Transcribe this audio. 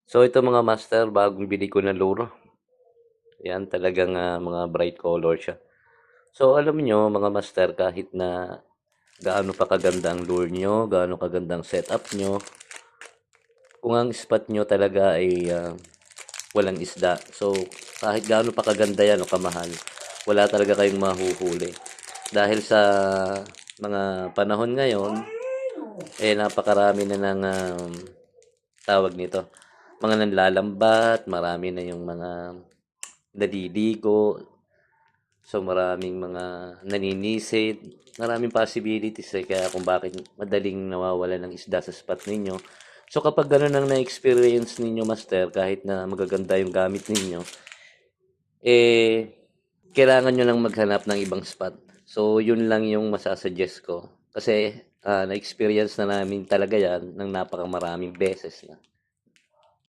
So ito mga master, bagong bili ko na lure. Yan talagang mga bright color siya. So alam niyo mga master, kahit na gaano pa kaganda ang lure nyo, gaano kaganda ang setup nyo, kung ang spot nyo talaga ay walang isda. So kahit gaano pa kaganda yan o kamahal, wala talaga kayong mahuhuli. Dahil sa mga panahon ngayon, napakarami na ng tawag nito, mga nanlalambat, marami na yung mga naliligo, so maraming mga naninisid, maraming possibilities kaya kung bakit madaling nawawala ng isda sa spot ninyo. So kapag ganun ang na-experience ninyo master, kahit na magaganda yung gamit ninyo, kailangan nyo lang maghanap ng ibang spot. So yun lang yung masasuggest ko. Kasi na-experience na namin talaga yan ng napakamaraming beses na.